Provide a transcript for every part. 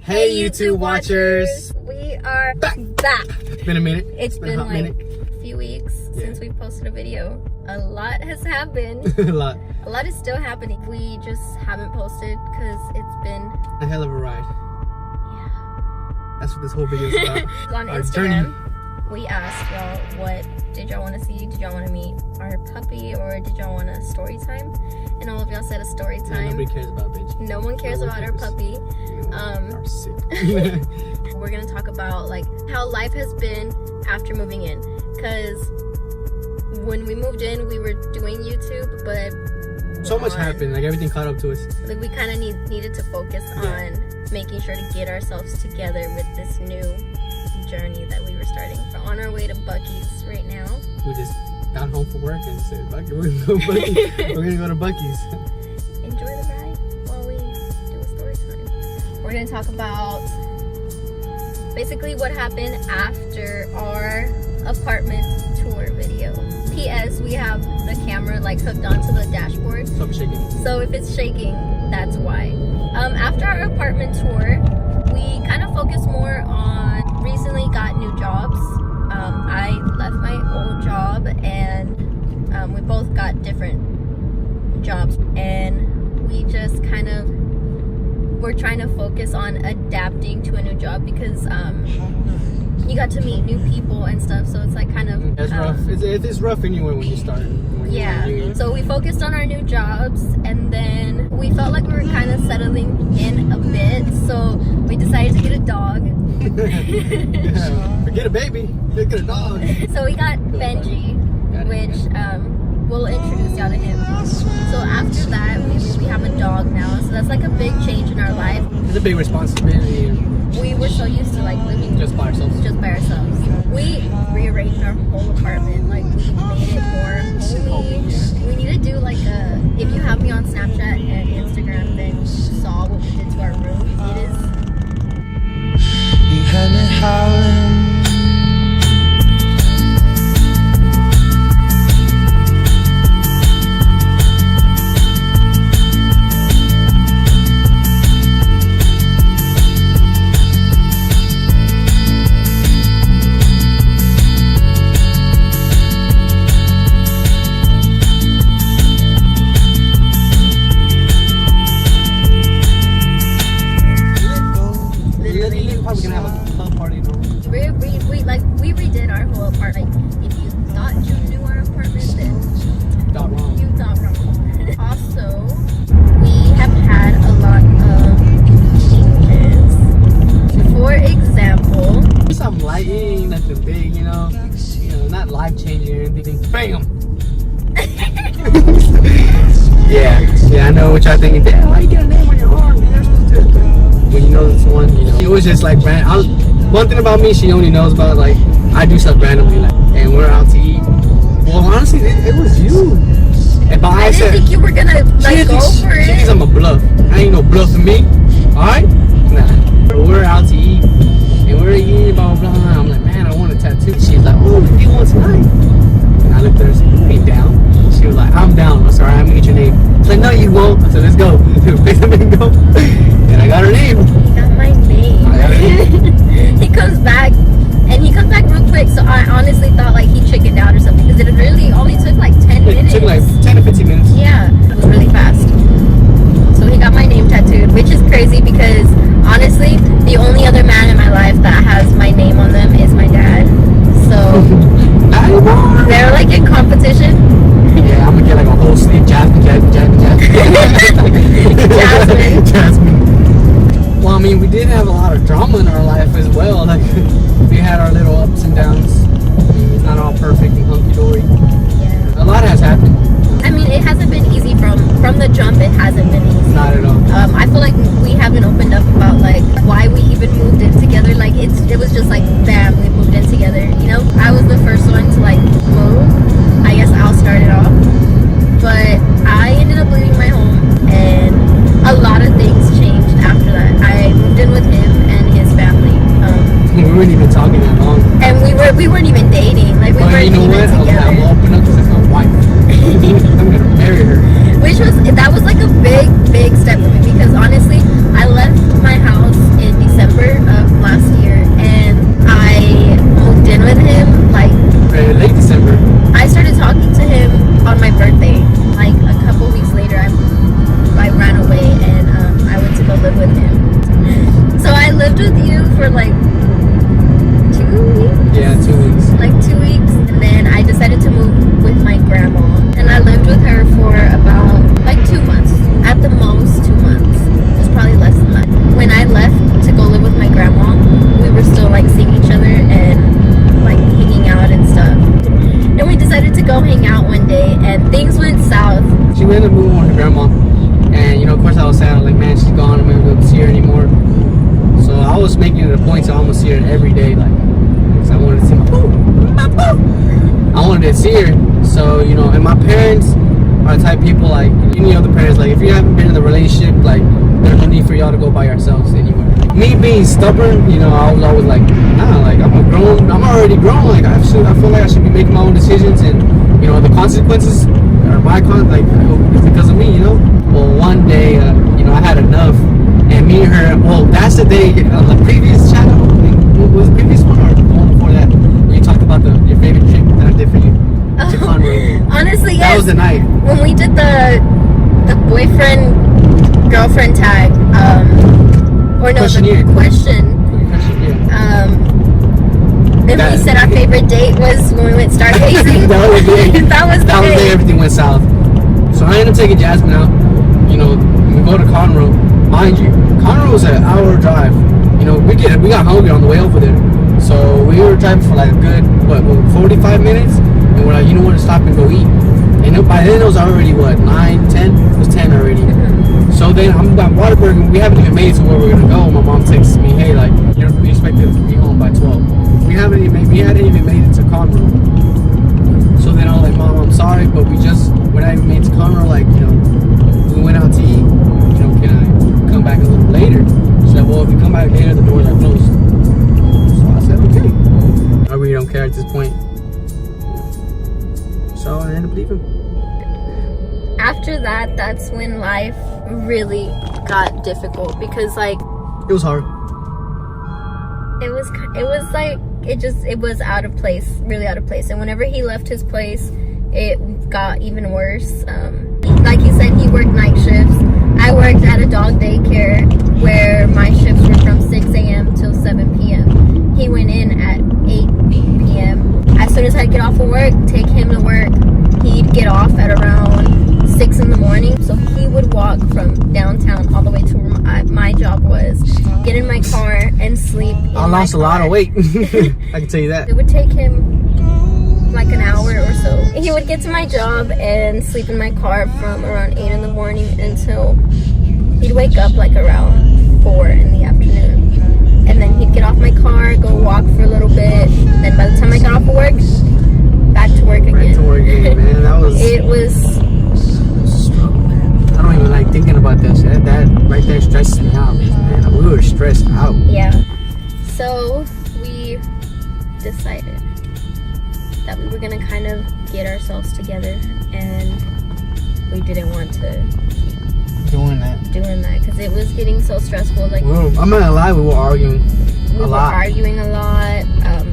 Hey YouTube watchers! We are back. It's been a minute. It's been like a few weeks since we posted a video. A lot has happened. A lot. A lot is still happening. We just haven't posted because it's been a hell of a ride. Yeah. That's what this whole video is about. On Our Instagram, journey. we asked y'all what did y'all want to see? Did y'all want to meet our puppy or did y'all want a story time? And all of y'all said a story Yeah, time. nobody cares about bitch. No one cares about our puppy. Are sick. We're gonna talk about like how life has been after moving in, because when we moved in we were doing YouTube, but so much happened, like everything caught up to us. Like we kind of needed to focus on making sure to get ourselves together with this new journey that we were starting. We're on our way to Buc-ee's right now. We just got home from work and said, "Fuck it, we're gonna go Buc-ee's." We're gonna go to Buc-ee's. Enjoy the ride while we do a story time. We're gonna talk about basically what happened after our apartment tour video. P.S. We have the camera like hooked onto the dashboard. So I'm shaking. So if it's shaking, that's why. After our apartment tour, we kind of focused more on recently got new jobs. I left my old job and we both got different jobs, and we just kind of were trying to focus on adapting to a new job because you got to meet new people and stuff, so it's like kind of It's rough. It's rough anyway when you start. Yeah, so we focused on our new jobs, and then we felt like we were kind of settling in a bit, so we decided to get a dog. Yeah, forget a baby, get a dog. So we got Benji, which we'll introduce y'all to him. So after that, we have a dog now, so that's like a big change in our life. It's a big responsibility. We were so used to like living Just by ourselves. We rearranged our whole apartment, like we made it more homey. We need to do like a, if you have me on Snapchat and Instagram, then you saw what we did to our room. It is, You had me howling. Probably gonna have a club party, no? we redid our whole apartment. If you thought you knew our apartment, then Not wrong. you thought wrong. Also, we have had a lot of changes. For example, Some lighting, nothing big, you know, not life changing or anything. Bam! yeah, I know what y'all thinking. Damn, why you get a name on your arm? You're supposed to. When you know this one, it was just like one thing about me, she only knows about like I do stuff randomly, like, and we're out to eat. Well, honestly, it was you. And but I didn't think you were gonna like go for She thinks it. I'm a bluff. I ain't no bluffing me. Alright? Nah. We're out to eat and we're eating blah blah blah. I'm like, man, I want a tattoo. She's like, oh, you get one tonight. And I looked at her and said, you ain't down. She was like, I'm down. I'm sorry, I'm gonna get your name. She's like, no, you won't. I said, let's go. Pick up and go. And I got her name. He got my name. I got her name. He comes back real quick, so I honestly thought like he chickened out or something, because it really only took like 10 minutes. It took like 10 to 15 minutes. Yeah, it was really fast. So he got my name tattooed, which is crazy because honestly, the only other man in my life that has my name on them is my dad. So they're like in competition. Yeah, I'm gonna get like a whole sleeve. Jasmine. Well, I mean, we did have a lot of drama in our life as well. Like, we had our little ups and downs. It's not all perfect and hunky-dory. Yeah. A lot has happened. I mean, it hasn't been easy from the jump. It hasn't been easy. Not at all. I feel like we haven't opened up about like why we even moved in together. Like it was just like bam, we moved in together. You know, I was the first one to like move. I guess I'll start it off. But I ended up leaving my home, and a lot of things changed after that. I moved in with him and his family. We weren't even talking that long. And we weren't even dating. Like we But weren't you know even what? together. I'm gonna open up because it's my wife. I'm gonna marry her. Which was, that was like a big step for me, because honestly, I left my house in December for like 2 weeks. Yeah, 2 weeks. Like 2 weeks, and then I decided to move with my grandma, and I lived with her for about like 2 months, at the most 2 months. It was probably less than that. When I left to go live with my grandma, we were still like seeing each other and like hanging out and stuff. And we decided to go hang out one day, and things went south. She went to move on her grandma, and you know, of course, I was sad. I was like, man, she's gone. I'm not gonna be able to see her anymore. So I was making it a point to almost see her every day, like, because I wanted to see my boo. I wanted to see her. So, you know, and my parents are the type of people, like any other parents, like if you haven't been in the relationship, like there's no need for y'all to go by yourselves anywhere. Me being stubborn, you know, I was always like, nah, like I'm already grown, like I feel like I should be making my own decisions, and you know, the consequences are it's because of me, you know. Well, one day, you know, I had enough, and me and her, well, that's the day, the previous channel, what was the previous one, or the one before that, where you talked about your favorite trip that I did for you to Conroe. Honestly, yes. That was the night. When we did the boyfriend girlfriend tag, or no, Questionnaire. the question. Yeah. And we said our favorite date was when we went stargazing. That was the day. That was the That was the day day. everything went south. So I ended up taking Jasmine out. You know, we go to Conroe. Mind you, Conroe was an hour drive. You know, we got hungry on the way over there. So we were driving for like a good, 45 minutes? And we're like, you know what, to stop and go eat. And by then it was already, 9, 10? It was 10 already. So then I'm at Waterberg, and we haven't even made it to where we're going to go. My mom texts me, hey, like, we expect to be home by 12. We hadn't even made it to Conroe. So then I was like, Mom, I'm sorry, but when I even made it to Conroe, like, you know, we went out to eat. You know, can I come back a little later? She said, well, if you come back later, the doors are closed. So I said, okay. I really don't care at this point. So I ended up leaving. After that, that's when life really got difficult, because like It was hard. it was out of place, really out of place. And whenever he left his place, it got even worse. Like he said, he worked night shifts. I worked at a dog daycare where my shifts were from 6 a.m. till 7 p.m. He went in at 8 p.m. As soon as I'd get off of work, take him to work, he'd get off at around 6 in the morning. So he would walk from downtown all the way to where my job was, get in my car and sleep in I lost my a lot car. of weight. I can tell you that. It would take him like an hour or so. He would get to my job and sleep in my car from around 8 in the morning until he'd wake up like around 4 in the afternoon. And then he'd get off my car, go walk for a little bit. Then by the time I got off of work, back to work again. Back to work again, man. That was... It was... I don't even like thinking about that shit. That right there stresses me out, man. We were stressed out. Yeah. So we decided that we were gonna kind of get ourselves together, and we didn't want to Doing that. because it was getting so stressful. Like, I'm not gonna lie, we were arguing we were arguing a lot.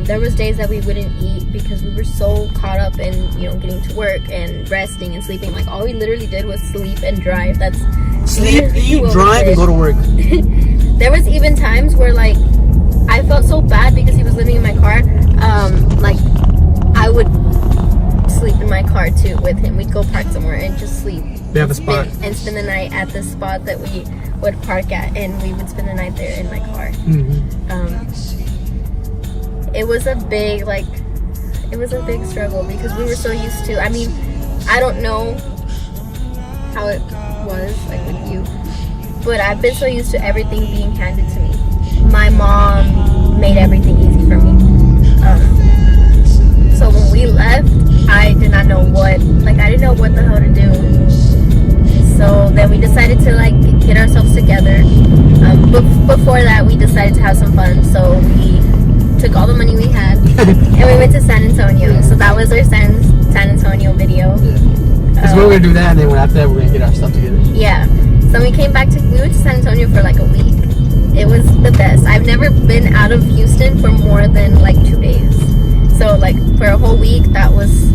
There was days that we wouldn't eat because we were so caught up in, you know, getting to work and resting and sleeping. Like, all we literally did was sleep and drive. That's Sleep, literally eat, what we drive, did. and go to work. There was even times where, like, I felt so bad because he was living in my car. Like, I would sleep in my car too with him. We'd go park somewhere and just sleep. We have a spot. And spend the night at the spot that we would park at, and we would spend the night there in my car. It was a big, struggle because we were so used to, I mean, I don't know how it was, like, with you, but I've been so used to everything being handed to me. My mom made everything easy for me. So when we left, I did not know I didn't know what the hell to do. So then we decided to, like, get ourselves together. Before that, we decided to have some fun. So we took all the money we had and we went to San Antonio. So that was our San Antonio video. Because we were gonna do that, and then after that, we're gonna get our stuff together. Yeah. So we went to San Antonio for like a week. It was the best. I've never been out of Houston for more than like 2 days. So like for a whole week, that was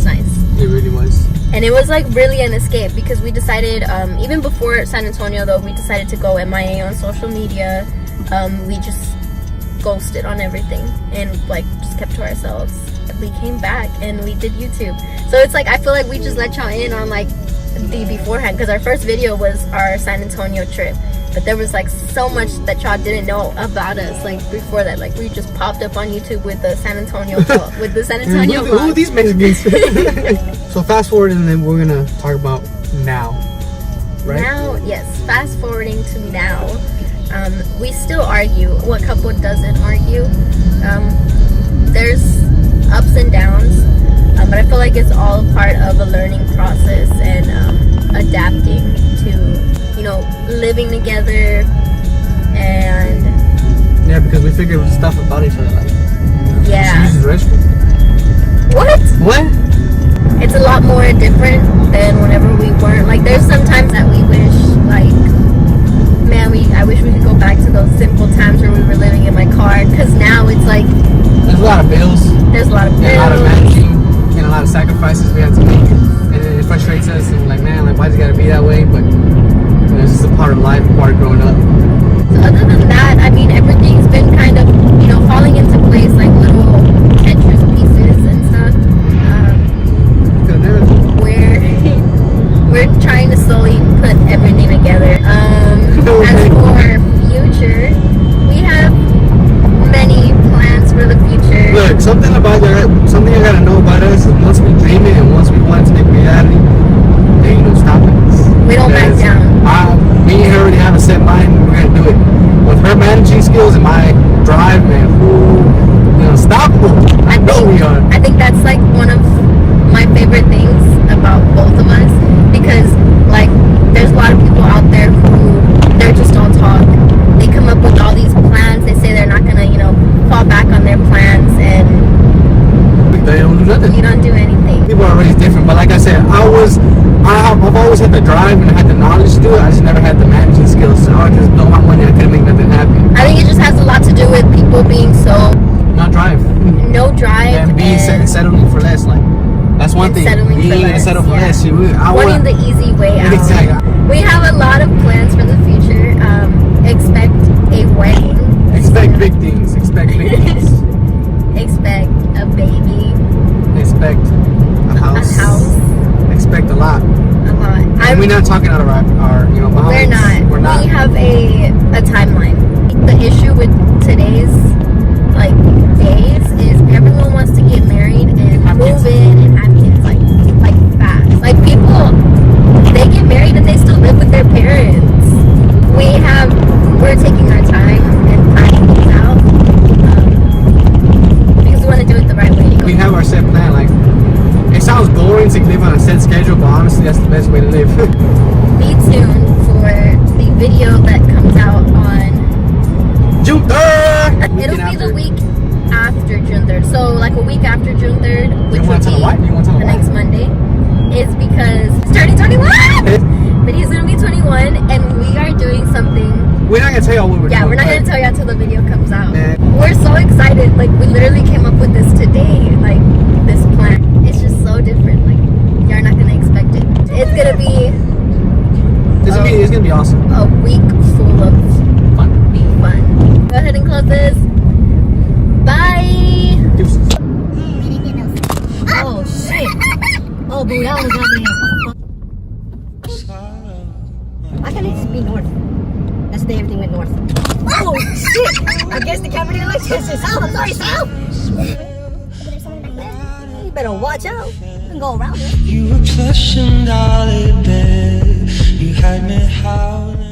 nice. It really was. And it was like really an escape because we decided, even before San Antonio though, we decided to go MIA on social media. we just ghosted on everything and like just kept to ourselves. We came back and we did YouTube. So it's like I feel like we just let y'all in on like the beforehand, because our first video was our San Antonio trip, but there was like so much that y'all didn't know about us like before that. Like we just popped up on YouTube with the San Antonio with the San Antonio Who are these Mexicans? So fast forward, and then we're gonna talk about now, right? Now, yes, fast forwarding to now. We still argue. What couple doesn't argue? There's ups and downs, but I feel like it's all a part of a learning process and adapting to, you know, living together. And yeah, because we figured stuff about each other, like yeah. she uses the restroom. What? It's a lot more different than whenever we weren't. Like there's sometimes that we wish, like, man, I wish we could go back to those simple times where we were living in my car, because now it's like there's a lot of bills. There's a lot of bills. And a lot of managing and a lot of sacrifices we have to make. And it frustrates us, and we're like, man, like, why's it gotta be that way? But you know, it's just a part of life, a part of growing up. So other than that, I mean, everything's been kind of, you know, falling into place, like little Tetris pieces and stuff. We're trying to slowly put everything together. As for future, we have many plans for the future. Look, something you gotta know about us is once we dream it and once we want it to make reality, there ain't no stopping us. We don't back down. Me and her already have a set mind. We're gonna do it. With her managing skills and my drive, man, unstoppable. I know we are. I think that's like one of my favorite things about both of us, because like there's a lot of people out there who they're just all talk. They come up with all these plans. They say they're not gonna, you know, fall back on their plans, and they don't do nothing. You don't do anything. People are always different, but like I said, I've always had the drive and I had the knowledge to do it. I just never had the managing skills. So I just blow my money. I couldn't make nothing happen. I think it just has a lot to do with people being so not drive. No drive and being settling for less. Like that's one thing. Being settle for less. Wanting the easy way out. Exactly. We have a lot of plans for the future. Expect a wedding. Expect big things. Expect big things. Expect a baby. Expect a house. Expect a lot. And we're not talking out of our behinds. We're not. We have a timeline. The issue with today's like days is everyone wants to get married and move in and have kids like fast. Like people, they get married and they still live with their parents. We're taking our time and planning things out because we want to do it the right way. We have our set plan. Like it sounds boring to live on a set schedule, but honestly, that's the best way to live. Be tuned for the video that comes out on June 3rd. It'll be the week after June 3rd. So like a week after June 3rd, which will be the next Monday, is because he's turning 21. But he's gonna be 21, and we are doing something. We're not gonna tell y'all what we're doing. Yeah, we're not gonna tell you until the video comes out. Man. We're so excited. Like we literally came up with this today. Like this plan. It's just so different. Like you're not gonna expect it. It's gonna be. It's gonna be awesome. A week full of fun. Go ahead and close this. Bye. Deuces. Oh shit. Oh, boo, that was happening. Why can't it just be north? That's the day everything went north. Oh shit! I guess the camera didn't like this. I'm sorry, Sal. You better watch out. You can go around it. You were plush and dolly, babe. You had me howling.